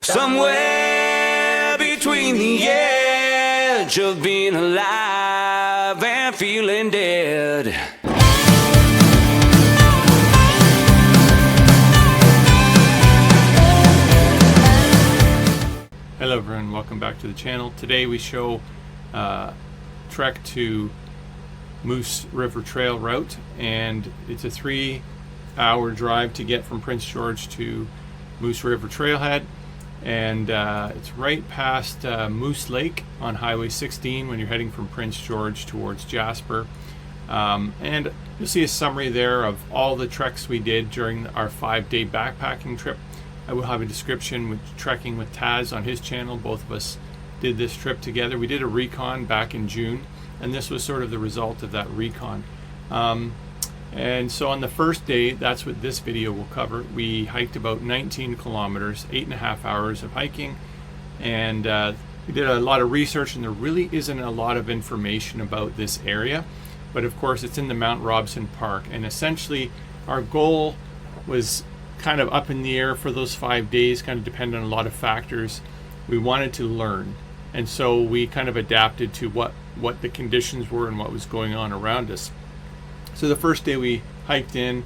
Somewhere between the edge of being alive and feeling dead. Hello everyone, welcome back to the channel. Today we show trek to Moose River Trail route, and it's a 3-hour drive to get from Prince George to Moose River Trailhead, and it's right past Moose Lake on Highway 16 when you're heading from Prince George towards Jasper. And you'll see a summary there of all the treks we did during our 5-day backpacking trip. I will have a description with trekking with Taz on his channel. Both of us did this trip together. We did a recon back in June, and this was sort of the result of that recon. And so on the first day, that's what this video will cover. We hiked about 19 kilometers, 8.5 hours of hiking, and we did a lot of research, and there really isn't a lot of information about this area, but of course it's in the Mount Robson Park, and essentially our goal was kind of up in the air for those 5 days, kind of depended on a lot of factors. We wanted to learn, and so we kind of adapted to what the conditions were and what was going on around us. So the first day we hiked in,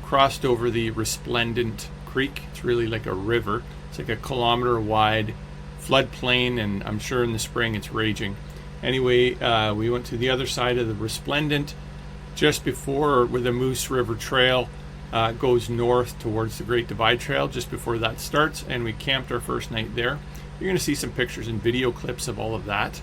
crossed over the Resplendent Creek. It's really like a river. It's like a kilometer wide floodplain, and I'm sure in the spring it's raging. Anyway, we went to the other side of the Resplendent just before where the Moose River Trail goes north towards the Great Divide Trail, just before that starts, and we camped our first night there. You're going to see some pictures and video clips of all of that.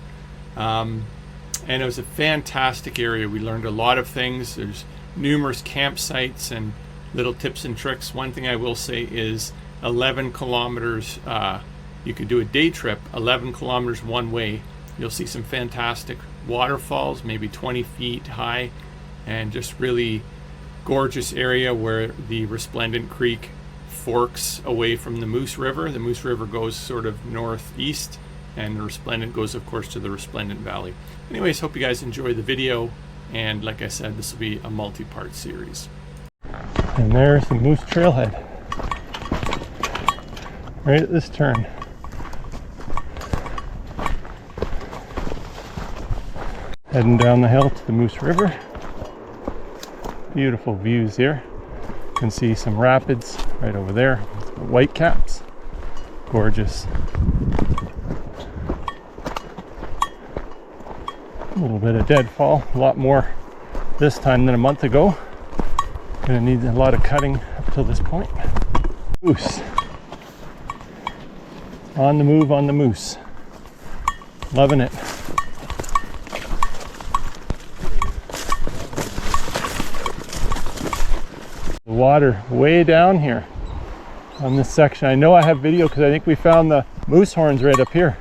And it was a fantastic area. We learned a lot of things. There's numerous campsites and little tips and tricks. One thing I will say is 11 kilometers, you could do a day trip, 11 kilometers one way. You'll see some fantastic waterfalls, maybe 20 feet high, and just really gorgeous area where the Resplendent Creek forks away from the Moose River. The Moose River goes sort of northeast, and the Resplendent goes, of course, to the Resplendent Valley. Anyways, hope you guys enjoy the video, and like I said, this will be a multi-part series. And there's the Moose Trailhead, right at this turn. Heading down the hill to the Moose River. Beautiful views here. You can see some rapids right over there, white caps. Gorgeous. A little bit of deadfall, a lot more this time than a month ago. Gonna need a lot of cutting up till this point. Moose. On the move on the Moose. Loving it. The water way down here on this section. I know I have video because I think we found the moose horns right up here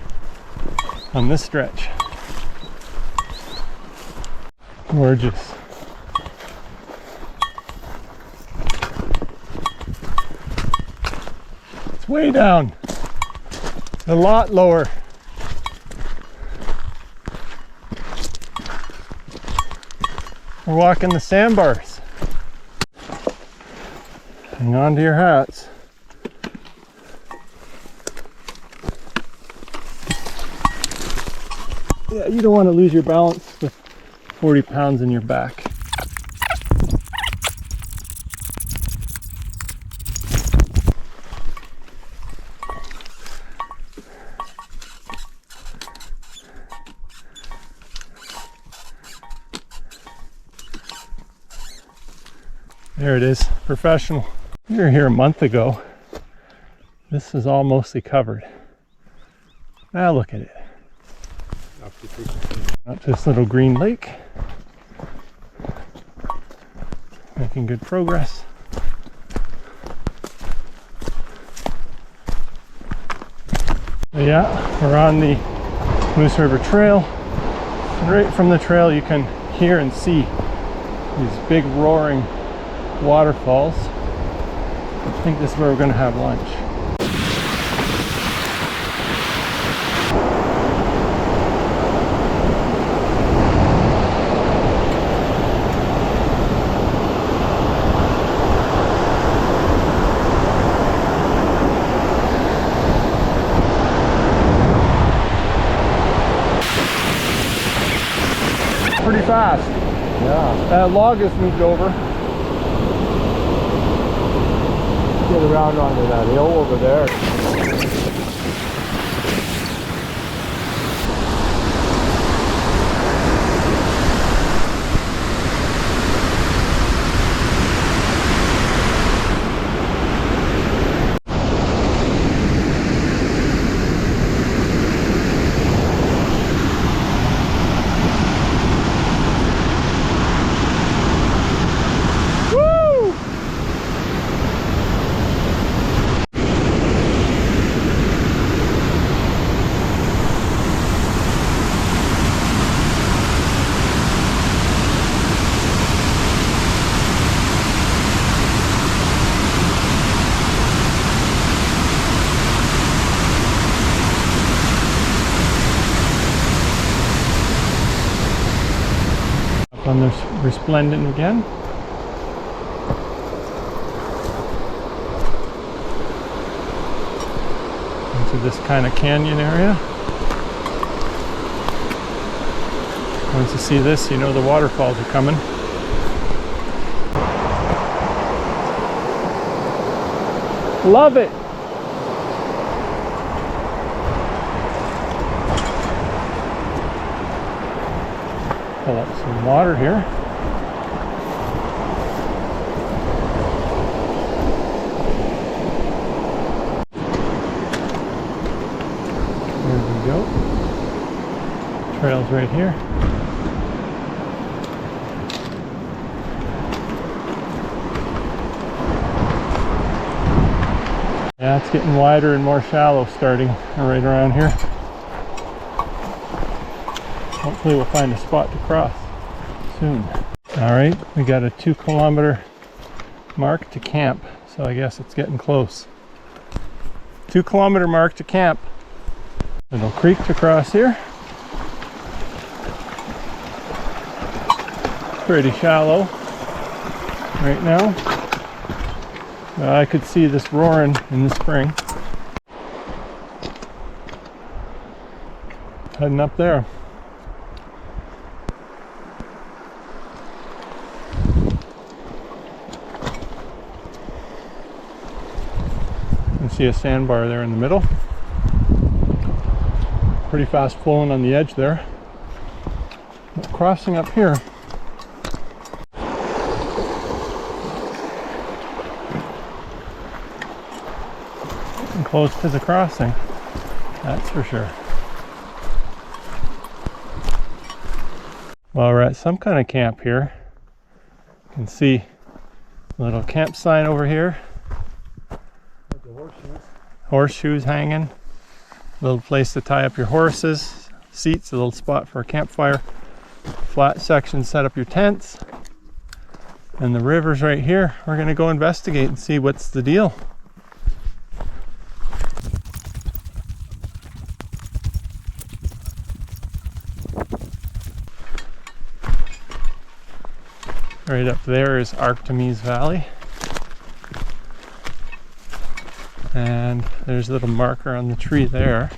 on this stretch. Gorgeous. It's way down. A lot lower. We're walking the sandbars. Hang on to your hats. Yeah, you don't want to lose your balance with 40 pounds in your back. There it is, professional. We were here a month ago. This is all mostly covered. Now look at it. Up this little green lake. Making good progress. Yeah, we're on the Moose River Trail. And right from the trail you can hear and see these big roaring waterfalls. I think this is where we're going to have lunch. fast. Yeah. That log has moved over. Get around onto that hill over there. On the Resplendent again. Into this kind of canyon area. Once you see this, you know the waterfalls are coming. Love it! Pull up some water here. There we go. Trail's right here. Yeah, it's getting wider and more shallow starting right around here. Hopefully we'll find a spot to cross soon. All right, we got a 2-kilometer mark to camp, so I guess it's getting close. 2-kilometer mark to camp. Little creek to cross here. Pretty shallow right now. I could see this roaring in the spring. Heading up there. You can see a sandbar there in the middle. Pretty fast flowing on the edge there. But crossing up here. Close to the crossing, that's for sure. Well, we're at some kind of camp here. You can see a little camp sign over here. Horseshoes hanging. A little place to tie up your horses. Seats, a little spot for a campfire. Flat section, set up your tents. And the river's right here. We're gonna go investigate and see what's the deal. Right up there is Artemis Valley. And there's a little marker on the tree there.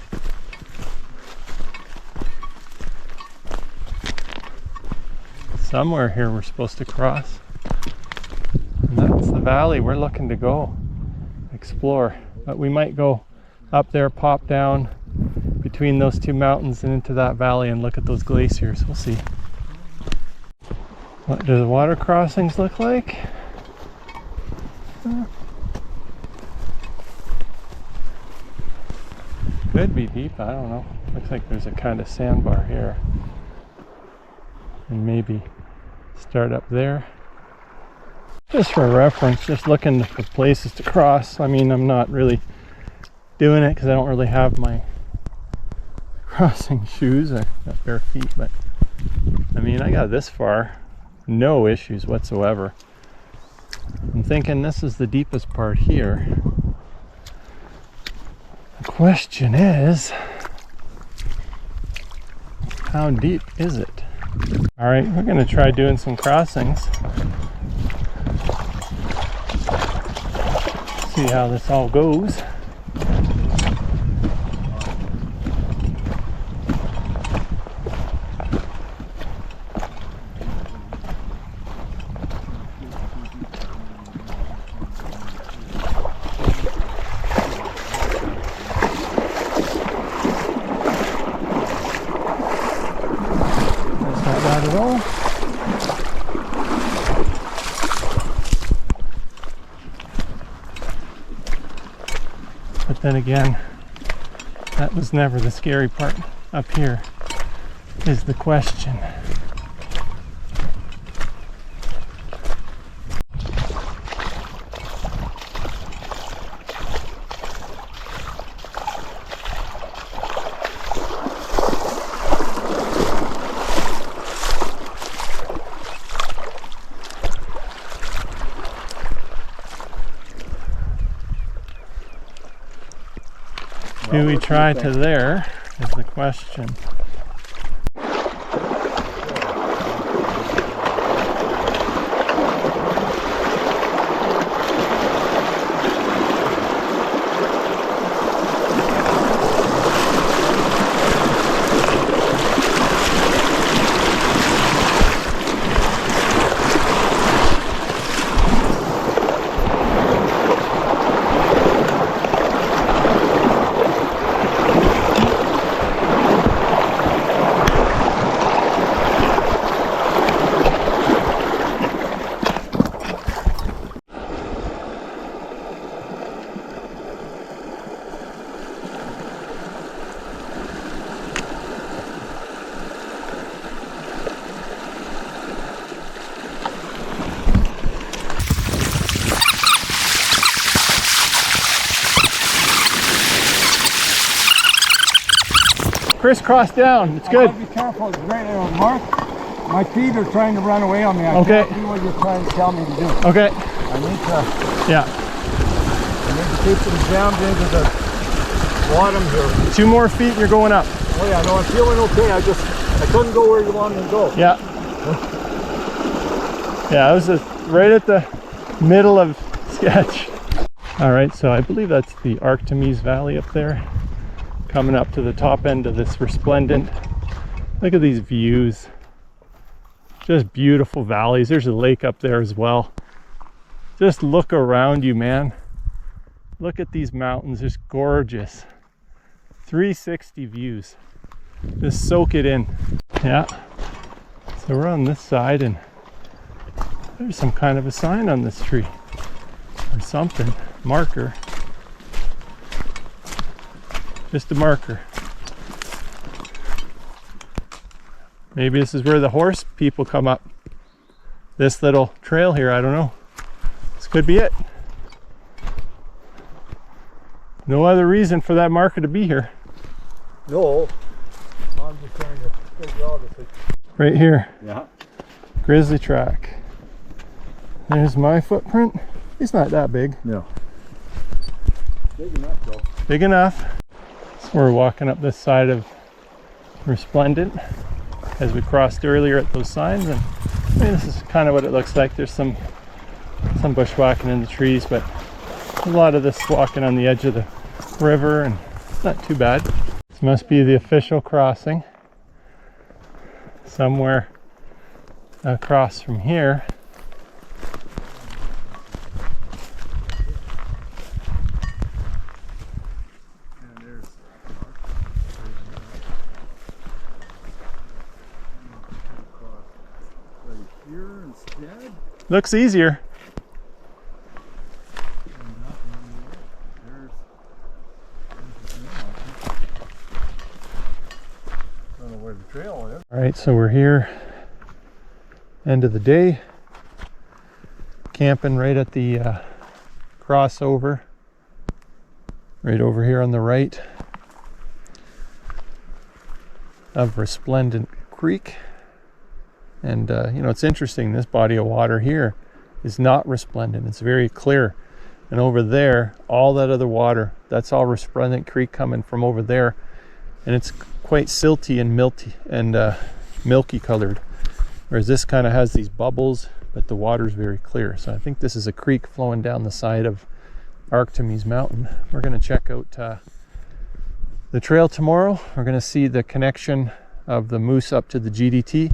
Somewhere here we're supposed to cross. And that's the valley we're looking to go explore. But we might go up there, pop down between those two mountains and into that valley and look at those glaciers. We'll see. What do the water crossings look like? Could be deep, I don't know. Looks like there's a kind of sandbar here. And maybe start up there. Just for reference, just looking for places to cross. I mean, I'm not really doing it because I don't really have my crossing shoes. I've got bare feet, but I mean, I got this far. No issues whatsoever. I'm thinking this is the deepest part here. The question is, how deep is it? All right, we're going to try doing some crossings. See how this all goes. know. But then again, that was never the scary part. Up here is the question. Do we try to there is the question. Crisscross down, it's good. Be careful, it's right there, Mark. My feet are trying to run away on me. I Okay. can't do what you're trying to tell me to do. Okay. I need to, Yeah. keep them jammed into the bottom here. 2 more feet and you're going up. Oh yeah, no, I'm feeling okay. I couldn't go where you wanted me to go. Yeah. Yeah, I was just right at the middle of sketch. All right, so I believe that's the Artemis Valley up there. Coming up to the top end of this Resplendent. Look at these views. Just beautiful valleys. There's a lake up there as well. Just look around you, man. Look at these mountains, just gorgeous. 360 views. Just soak it in. Yeah. So we're on this side and there's some kind of a sign on this tree or something. Marker. Just a marker. Maybe this is where the horse people come up. This little trail here, I don't know. This could be it. No other reason for that marker to be here. No, I'm just trying to figure out if it's... Right here. Yeah. Grizzly track. There's my footprint. It's not that big. No. Big enough though. Big enough. So we're walking up this side of Resplendent as we crossed earlier at those signs, and I mean, this is kind of what it looks like. There's some bushwhacking in the trees, but a lot of this walking on the edge of the river, and it's not too bad. This must be the official crossing somewhere across from here. Looks easier. All right, so we're here, end of the day, camping right at the crossover, right over here on the right of Resplendent Creek. And you know, it's interesting, this body of water here is not resplendent, it's very clear. And over there, all that other water, that's all Resplendent Creek coming from over there. And it's quite silty and milky colored. Whereas this kind of has these bubbles, but the water's very clear. So I think this is a creek flowing down the side of Artemis Mountain. We're gonna check out the trail tomorrow. We're gonna see the connection of the moose up to the GDT.